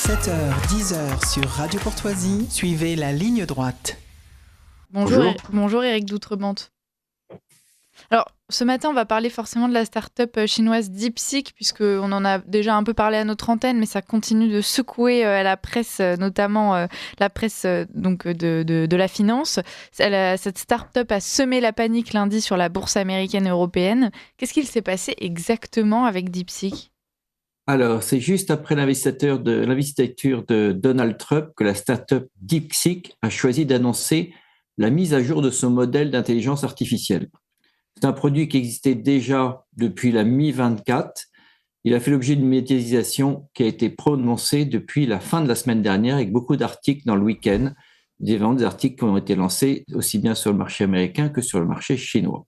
7h-10h sur Radio Courtoisie, suivez la ligne droite. Bonjour Éric Doutrebent. Alors, ce matin, on va parler forcément de la start-up chinoise DeepSeek, puisqu'on en a déjà un peu parlé à notre antenne, mais ça continue de secouer la presse, notamment la presse de la finance. Cette start-up a semé la panique lundi sur la bourse américaine et européenne. Qu'est-ce qu'il s'est passé exactement avec DeepSeek ? Alors, c'est juste après l'investiture de Donald Trump que la start-up DeepSeek a choisi d'annoncer la mise à jour de son modèle d'intelligence artificielle. C'est un produit qui existait déjà depuis la mi-24. Il a fait l'objet d'une médiatisation qui a été prononcée depuis la fin de la semaine dernière avec beaucoup d'articles dans le week-end, des articles qui ont été lancés aussi bien sur le marché américain que sur le marché chinois.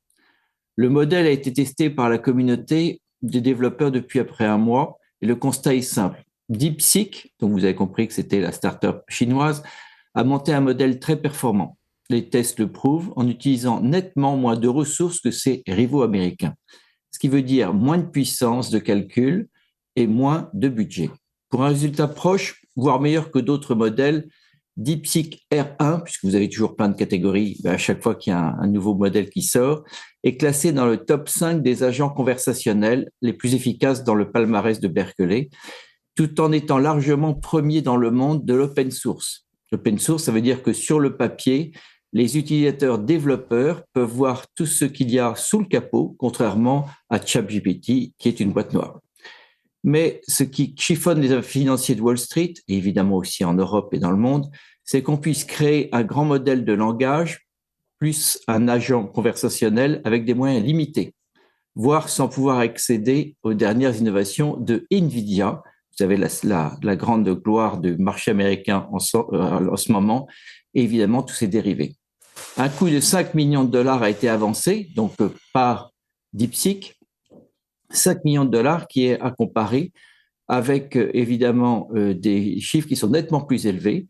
Le modèle a été testé par la communauté des développeurs depuis après un mois et le constat est simple. DeepSeek, donc vous avez compris que c'était la start-up chinoise, a monté un modèle très performant. Les tests le prouvent en utilisant nettement moins de ressources que ses rivaux américains, ce qui veut dire moins de puissance de calcul et moins de budget. Pour un résultat proche, voire meilleur que d'autres modèles, DeepSeek R1, puisque vous avez toujours plein de catégories à chaque fois qu'il y a un nouveau modèle qui sort, est classé dans le top 5 des agents conversationnels les plus efficaces dans le palmarès de Berkeley, tout en étant largement premier dans le monde de l'open source. L'open source, ça veut dire que sur le papier, les utilisateurs développeurs peuvent voir tout ce qu'il y a sous le capot, contrairement à ChatGPT, qui est une boîte noire. Mais ce qui chiffonne les financiers de Wall Street, et évidemment aussi en Europe et dans le monde, c'est qu'on puisse créer un grand modèle de langage plus un agent conversationnel avec des moyens limités, voire sans pouvoir accéder aux dernières innovations de NVIDIA. Vous avez la grande gloire du marché américain en ce moment, et évidemment tous ses dérivés. Un coût de 5 millions de dollars a été avancé, donc par DeepSeek, 5 millions de dollars qui est à comparer avec évidemment des chiffres qui sont nettement plus élevés.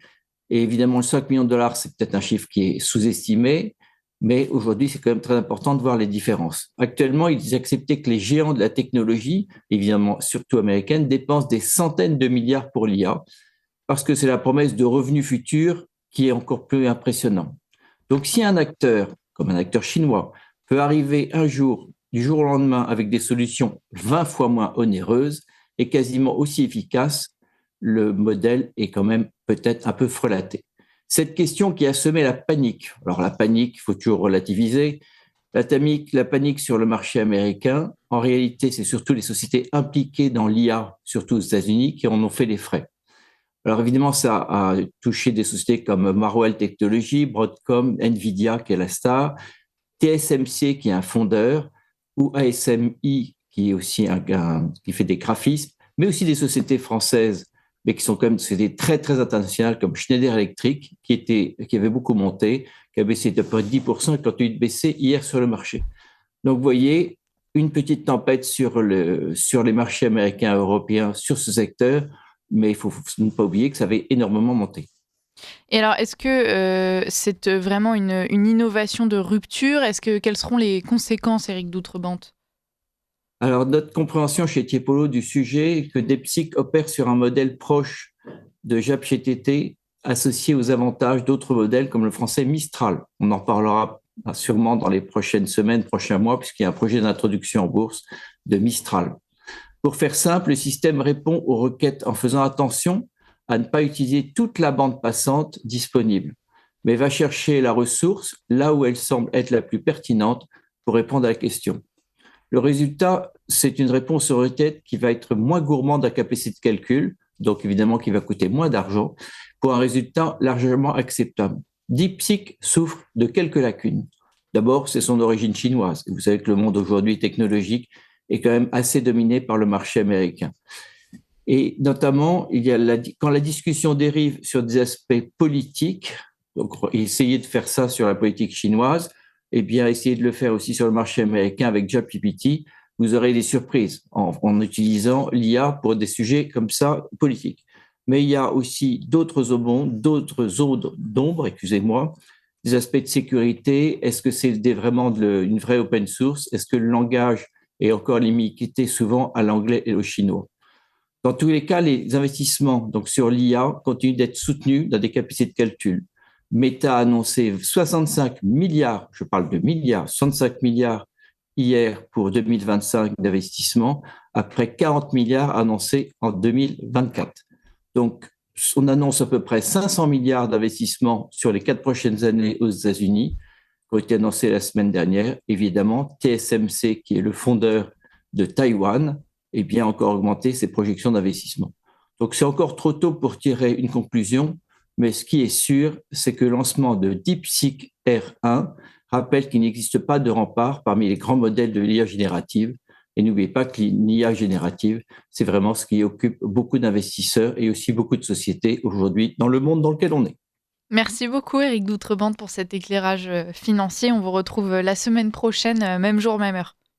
Et évidemment, le 5 millions de dollars, c'est peut-être un chiffre qui est sous-estimé, mais aujourd'hui, c'est quand même très important de voir les différences. Actuellement, il est accepté que les géants de la technologie, évidemment surtout américaines, dépensent des centaines de milliards pour l'IA, parce que c'est la promesse de revenus futurs qui est encore plus impressionnant. Donc, si un acteur, comme un acteur chinois, peut arriver un jour, du jour au lendemain, avec des solutions 20 fois moins onéreuses et quasiment aussi efficaces, le modèle est quand même peut-être un peu frelaté. Cette question qui a semé la panique, alors la panique, il faut toujours relativiser, la panique sur le marché américain, en réalité, c'est surtout les sociétés impliquées dans l'IA, surtout aux États-Unis, qui en ont fait les frais. Alors évidemment, ça a touché des sociétés comme Marvell Technologies, Broadcom, Nvidia, qui est la star, TSMC, qui est un fondeur, ou ASMI, qui est aussi qui fait des graphismes, mais aussi des sociétés françaises, mais qui sont quand même des sociétés très, très internationales, comme Schneider Electric, qui avait beaucoup monté, qui a baissé de près de 10% et qui a continué de baisser hier sur le marché. Donc, vous voyez, une petite tempête sur les marchés américains et européens sur ce secteur, mais il faut ne pas oublier que ça avait énormément monté. Et alors, est-ce que c'est vraiment une innovation de rupture ? Quelles seront les conséquences, Éric Doutrebent ? Alors, notre compréhension chez Tiepolo du sujet est que DeepSeek opère sur un modèle proche de JapGPT associé aux avantages d'autres modèles comme le français Mistral. On en parlera sûrement dans les prochaines semaines, prochains mois, puisqu'il y a un projet d'introduction en bourse de Mistral. Pour faire simple, le système répond aux requêtes en faisant attention à ne pas utiliser toute la bande passante disponible, mais va chercher la ressource là où elle semble être la plus pertinente pour répondre à la question. Le résultat, c'est une réponse aux requêtes qui va être moins gourmande à capacité de calcul, donc évidemment qui va coûter moins d'argent, pour un résultat largement acceptable. DeepSeek souffre de quelques lacunes. D'abord, c'est son origine chinoise. Vous savez que le monde aujourd'hui technologique est quand même assez dominé par le marché américain. Et notamment, quand la discussion dérive sur des aspects politiques, donc essayer de faire ça sur la politique chinoise, et bien essayer de le faire aussi sur le marché américain avec JapGPT, vous aurez des surprises en utilisant l'IA pour des sujets comme ça politiques. Mais il y a aussi d'autres zones d'ombre, des aspects de sécurité. Est-ce que c'est vraiment une vraie open source ? Est-ce que le langage est encore limité souvent à l'anglais et au chinois ? Dans tous les cas, les investissements donc sur l'IA continuent d'être soutenus dans des capacités de calcul. Meta a annoncé 65 milliards, je parle de milliards, 65 milliards hier pour 2025 d'investissement, après 40 milliards annoncés en 2024. Donc, on annonce à peu près 500 milliards d'investissements sur les 4 prochaines années aux États-Unis, qui ont été annoncés la semaine dernière. Évidemment, TSMC, qui est le fondeur de Taïwan, et bien encore augmenter ses projections d'investissement. Donc, c'est encore trop tôt pour tirer une conclusion, mais ce qui est sûr, c'est que le lancement de DeepSeek R1 rappelle qu'il n'existe pas de rempart parmi les grands modèles de l'IA générative. Et n'oubliez pas que l'IA générative, c'est vraiment ce qui occupe beaucoup d'investisseurs et aussi beaucoup de sociétés aujourd'hui dans le monde dans lequel on est. Merci beaucoup, Éric Doutrebente, pour cet éclairage financier. On vous retrouve la semaine prochaine, même jour, même heure.